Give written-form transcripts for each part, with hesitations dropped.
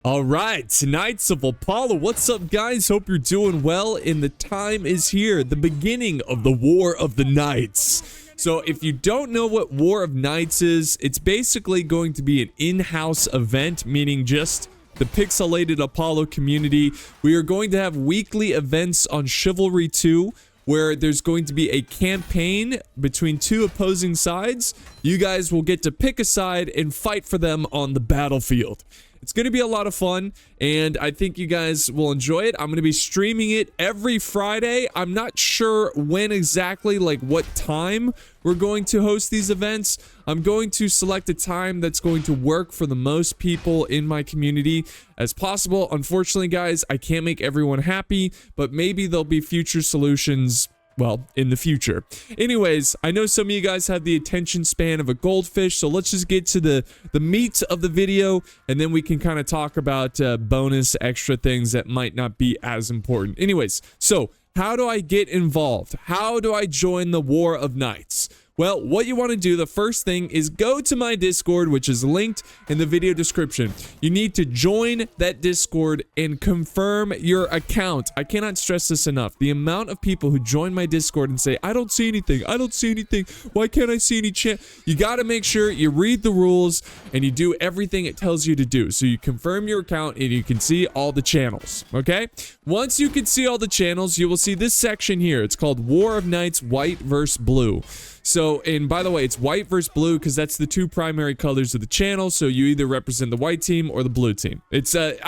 All right, Knights of Apollo, what's up, guys? Hope you're doing well, and the time is here, the beginning of the War of the Knights. So if you don't know what War of Knights is, it's basically going to be an in-house event, meaning just the pixelated Apollo community. We are going to have weekly events on Chivalry 2, where there's going to be a campaign between two opposing sides. You guys will get to pick a side and fight for them on the battlefield. It's going to be a lot of fun, and I think you guys will enjoy it. I'm going to be streaming it every Friday. I'm not sure when exactly, like what time we're going to host these events. I'm going to select a time that's going to work for the most people in my community as possible. Unfortunately, guys, I can't make everyone happy, but maybe there'll be future solutions, well, in the future. Anyways, I know some of you guys have the attention span of a goldfish, so let's just get to the meat of the video, and then we can kind of talk about bonus extra things that might not be as important. Anyways, so how do I get involved? How do I join the War of Knights? Well, what you want to do, the first thing is go to my Discord, which is linked in the video description. You need to join that Discord and confirm your account. I cannot stress this enough. The amount of people who join my Discord and say, I don't see anything. I don't see anything. Why can't I see any chat? You got to make sure you read the rules and you do everything it tells you to do. So you confirm your account and you can see all the channels, okay? Once you can see all the channels, you will see this section here. It's called War of Knights, white versus blue. So, and by the way, it's white versus blue because that's the two primary colors of the channel. So you either represent the white team or the blue team. It's the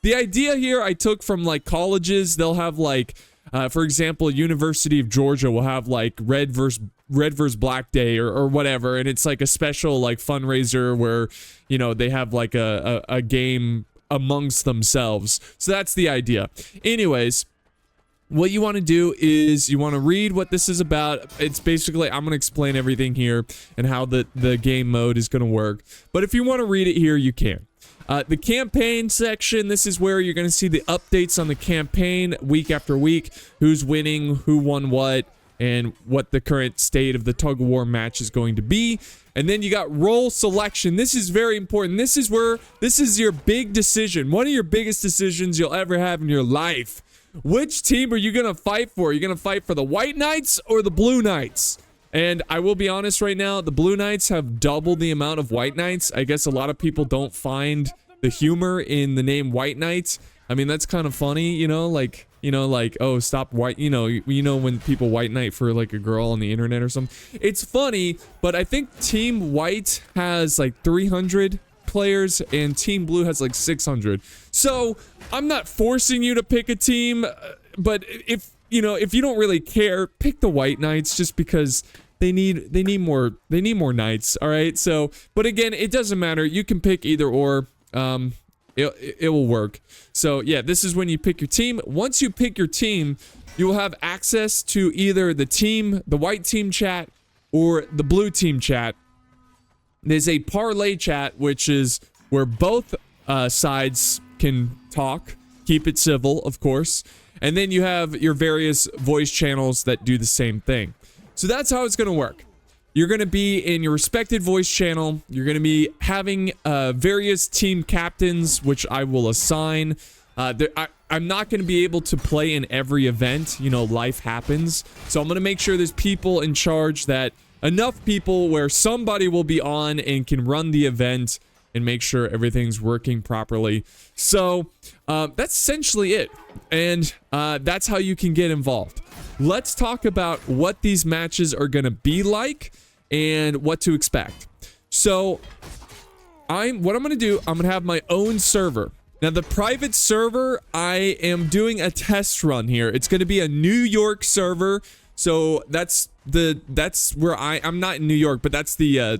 idea here I took from like colleges. They'll have like, for example, University of Georgia will have like red versus black day or whatever, and it's like a special like fundraiser where, you know, they have like a game amongst themselves. So that's the idea. Anyways, what you want to do is you want to read what this is about. It's basically, I'm going to explain everything here and how the game mode is going to work. But if you want to read it here, you can. The campaign section, this is where you're going to see the updates on the campaign week after week. Who's winning, who won what, and what the current state of the tug-of-war match is going to be. And then you got role selection. This is very important. This is your big decision. One of your biggest decisions you'll ever have in your life. Which team are you going to fight for? Are you going to fight for the White Knights or the Blue Knights? And I will be honest right now, the Blue Knights have double the amount of White Knights. I guess a lot of people don't find the humor in the name White Knights. I mean, that's kind of funny, you know, like, oh, stop white, you know when people white knight for like a girl on the internet or something. It's funny, but I think Team White has like 300 players and Team Blue has like 600. So I'm not forcing you to pick a team, but if you don't really care, pick the White Knights just because they need more knights. All right. So, but again, it doesn't matter. You can pick either or. It will work. So yeah, this is when you pick your team. Once you pick your team, you will have access to either the white team chat or the blue team chat. There's a parlay chat, which is where both sides can talk, keep it civil, of course. And then you have your various voice channels that do the same thing. So that's how it's going to work. You're going to be in your respected voice channel. You're going to be having various team captains, which I will assign. I'm not going to be able to play in every event. You know, life happens. So I'm going to make sure there's people in charge, that enough people where somebody will be on and can run the event and make sure everything's working properly. So that's essentially it. And that's how you can get involved. Let's talk about what these matches are going to be like and what to expect. So what I'm going to do, I'm going to have my own server. Now, the private server, I am doing a test run here. It's going to be a New York server. So that's where I'm not in New York, but that's the,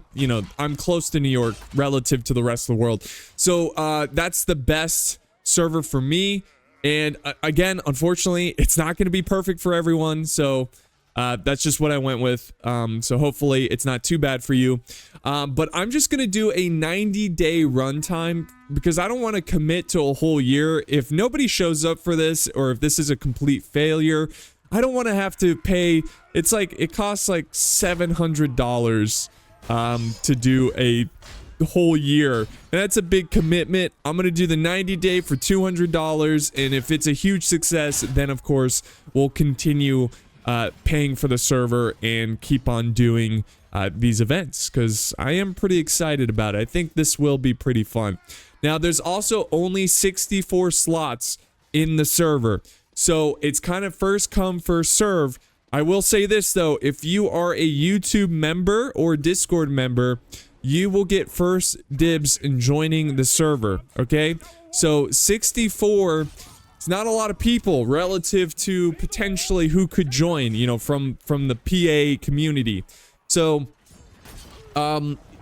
I'm close to New York relative to the rest of the world. So that's the best server for me. And again, unfortunately, it's not going to be perfect for everyone. So that's just what I went with. So hopefully it's not too bad for you. But I'm just going to do a 90-day runtime because I don't want to commit to a whole year. If nobody shows up for this, or if this is a complete failure, I don't want to have to pay. It's like, it costs like $700 to do a whole year. And that's a big commitment. I'm going to do the 90-day for $200. And if it's a huge success, then of course, we'll continue paying for the server and keep on doing these events, because I am pretty excited about it. I think this will be pretty fun. Now, there's also only 64 slots in the server, so it's kind of first come, first serve. I will say this, though. If you are a YouTube member or Discord member, you will get first dibs in joining the server, okay? So 64, it's not a lot of people relative to potentially who could join, you know, from the PA community. So,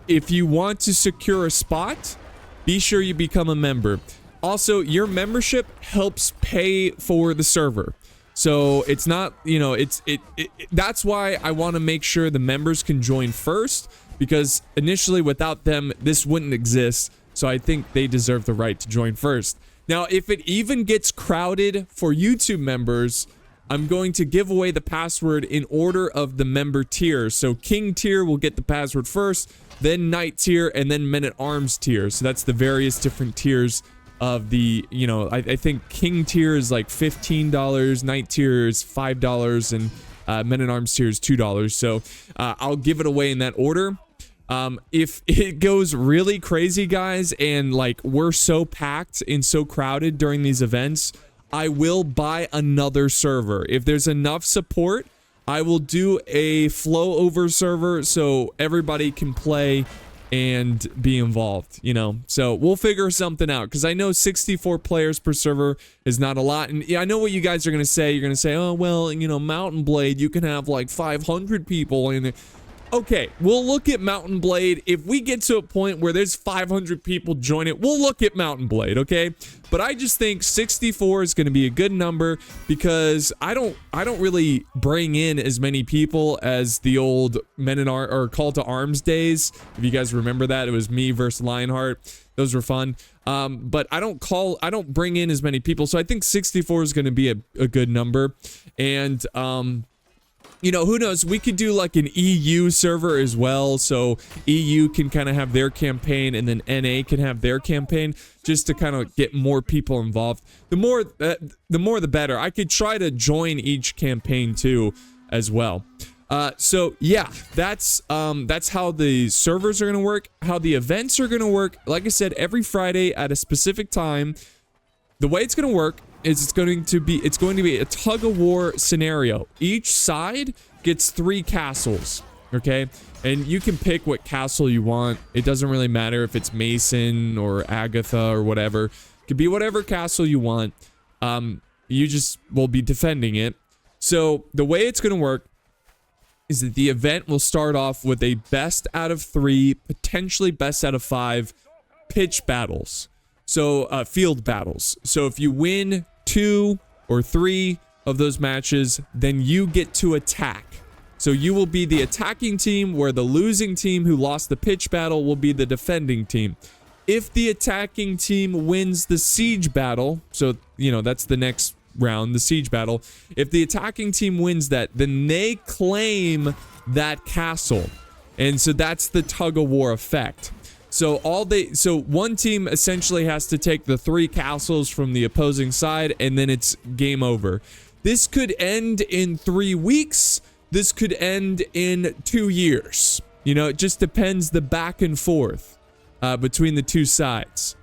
if you want to secure a spot, be sure you become a member. Also, your membership helps pay for the server. So it's not, you know, that's why I want to make sure the members can join first, because initially without them, this wouldn't exist. So I think they deserve the right to join first. Now, if it even gets crowded for YouTube members, I'm going to give away the password in order of the member tier. So King tier will get the password first, then Knight tier, and then Men-at-Arms tier. So that's the various different tiers of the, you know, I think King tier is like $15, Knight tier is $5, and Men-at-Arms tier is $2. So I'll give it away in that order. If it goes really crazy, guys, and like we're so packed and so crowded during these events, I will buy another server. If there's enough support, I will do a flow over server so everybody can play and be involved, you know? So we'll figure something out, because I know 64 players per server is not a lot. And yeah, I know what you guys are going to say. You're going to say, oh, well, you know, Mountain Blade, you can have like 500 people in it. Okay, we'll look at Mountain Blade. If we get to a point where there's 500 people join it, we'll look at Mountain Blade, okay? But I just think 64 is going to be a good number, because I don't really bring in as many people as the old Men-at-Arms or Call to Arms days. If you guys remember that, it was me versus Lionheart. Those were fun. But I don't bring in as many people, so I think 64 is going to be a good number. And you know, who knows? We could do like an EU server as well, so EU can kind of have their campaign, and then NA can have their campaign, just to kind of get more people involved. The more the better. I could try to join each campaign too, as well. So yeah, that's how the servers are gonna work, how the events are gonna work. Like I said, every Friday at a specific time. The way it's gonna work is it's going to be a tug-of-war scenario. Each side gets 3 castles, okay? And you can pick what castle you want. It doesn't really matter if it's Mason or Agatha or whatever. It could be whatever castle you want. You just will be defending it. So the way it's going to work is that the event will start off with a best out of 3, potentially best out of 5 pitch battles. So, field battles. So if you win 2 or 3 of those matches, then you get to attack. So you will be the attacking team, where the losing team who lost the pitch battle will be the defending team. If the attacking team wins the siege battle, so, you know, that's the next round, the siege battle. If the attacking team wins that, then they claim that castle. And so that's the tug-of-war effect. So one team essentially has to take the 3 castles from the opposing side, and then it's game over. This could end in 3 weeks. This could end in 2 years. You know, it just depends the back and forth between the 2 sides.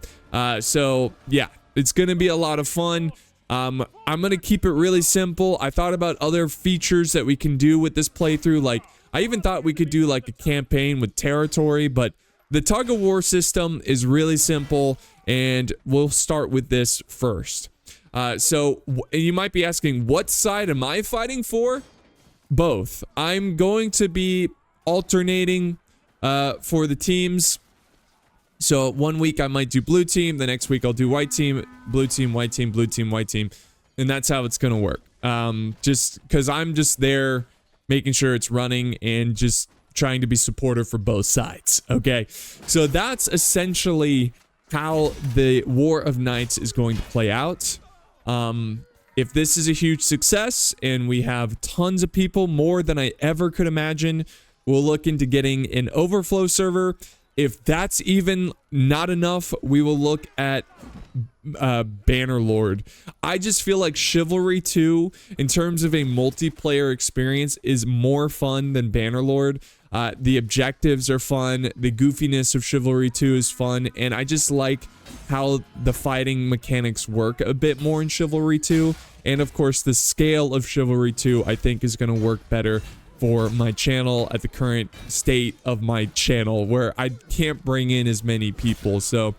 So yeah, it's going to be a lot of fun. I'm going to keep it really simple. I thought about other features that we can do with this playthrough. Like, I even thought we could do like a campaign with territory, but the tug-of-war system is really simple, and we'll start with this first. So you might be asking, what side am I fighting for? Both. I'm going to be alternating for the teams. So 1 week I might do blue team, the next week I'll do white team, blue team, white team, blue team, white team. And that's how it's going to work. Just because I'm just there making sure it's running and just trying to be supportive for both sides, okay? So that's essentially how the War of Knights is going to play out. If this is a huge success and we have tons of people, more than I ever could imagine, we'll look into getting an overflow server. If that's even not enough, we will look at Bannerlord. I just feel like Chivalry 2, in terms of a multiplayer experience, is more fun than Bannerlord. The objectives are fun. The goofiness of Chivalry 2 is fun. And I just like how the fighting mechanics work a bit more in Chivalry 2. And of course, the scale of Chivalry 2, I think, is going to work better for my channel at the current state of my channel, where I can't bring in as many people. So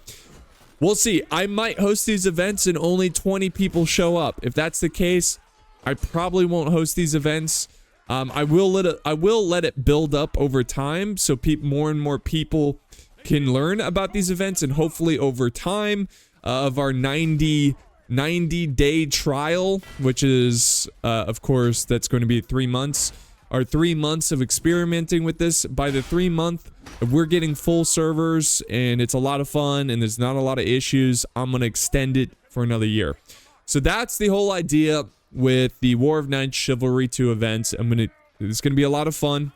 we'll see. I might host these events and only 20 people show up. If that's the case, I probably won't host these events. I will let it build up over time, so more and more people can learn about these events, and hopefully over time of our 90-day trial, which is of course, that's going to be 3 months. Our 3 months of experimenting with this. By the 3 month, if we're getting full servers and it's a lot of fun and there's not a lot of issues, I'm going to extend it for another year. So that's the whole idea with the War of Knights Chivalry 2 events. It's going to be a lot of fun.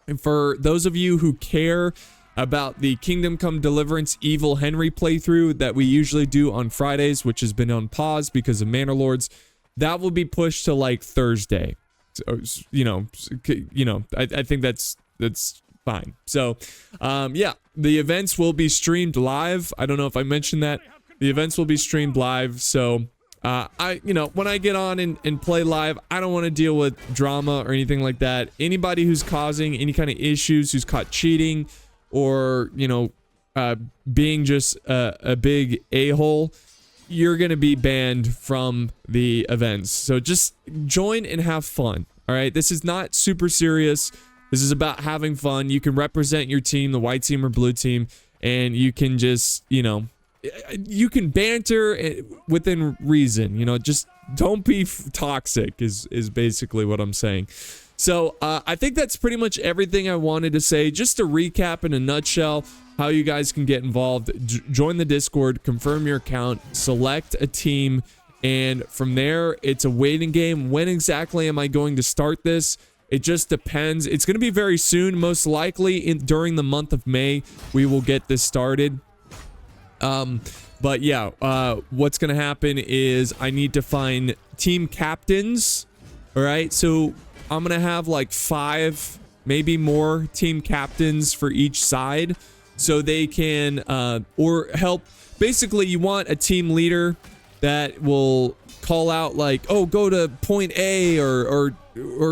And for those of you who care about the Kingdom Come Deliverance Evil Henry playthrough that we usually do on Fridays, which has been on pause because of Manor Lords, that will be pushed to like Thursday. So, I think that's fine. So, yeah, the events will be streamed live. I don't know if I mentioned that. The events will be streamed live. So, when I get on and play live, I don't want to deal with drama or anything like that. Anybody who's causing any kind of issues, who's caught cheating or, being just a big a-hole, you're going to be banned from the events. So just join and have fun. All right. This is not super serious. This is about having fun. You can represent your team, the white team or blue team, and you can just, you can banter within reason, just don't be toxic is basically what I'm saying. So I think that's pretty much everything I wanted to say. Just to recap in a nutshell, how you guys can get involved: join the Discord, confirm your account, select a team, and from there, it's a waiting game. When exactly am I going to start this? It just depends. It's going to be very soon, most likely during the month of May, we will get this started. But yeah, what's going to happen is I need to find team captains. All right, so I'm going to have like 5, maybe more team captains for each side, so they can or help. Basically, you want a team leader that will call out like, oh, go to point A or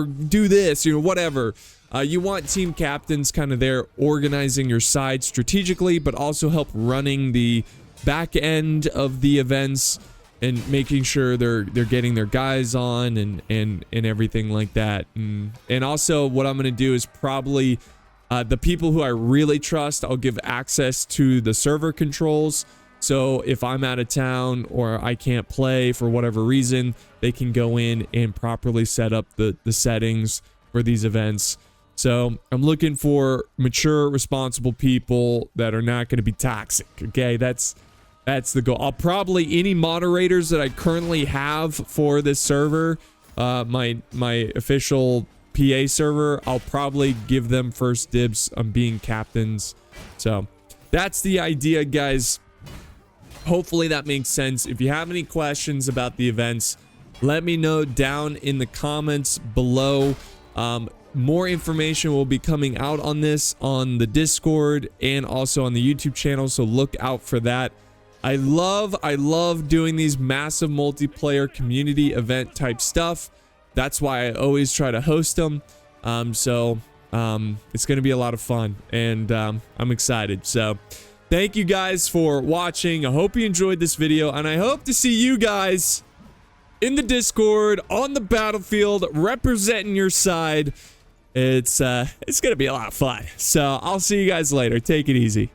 do this, whatever. You want team captains kind of there organizing your side strategically, but also help running the back end of the events and making sure they're getting their guys on and everything like that. And also what I'm going to do is probably the people who I really trust, I'll give access to the server controls. So if I'm out of town or I can't play for whatever reason, they can go in and properly set up the settings for these events. So I'm looking for mature, responsible people that are not going to be toxic. Okay, that's the goal. I'll probably, any moderators that I currently have for this server, my official PA server, I'll probably give them first dibs on being captains. So that's the idea, guys. Hopefully that makes sense. If you have any questions about the events, let me know down in the comments below. More information will be coming out on this on the Discord and also on the YouTube channel, so look out for that. I love doing these massive multiplayer community event type stuff. That's why I always try to host them. It's going to be a lot of fun, and I'm excited. So thank you guys for watching. I hope you enjoyed this video, and I hope to see you guys in the Discord, on the battlefield, representing your side. It's going to be a lot of fun. So I'll see you guys later. Take it easy.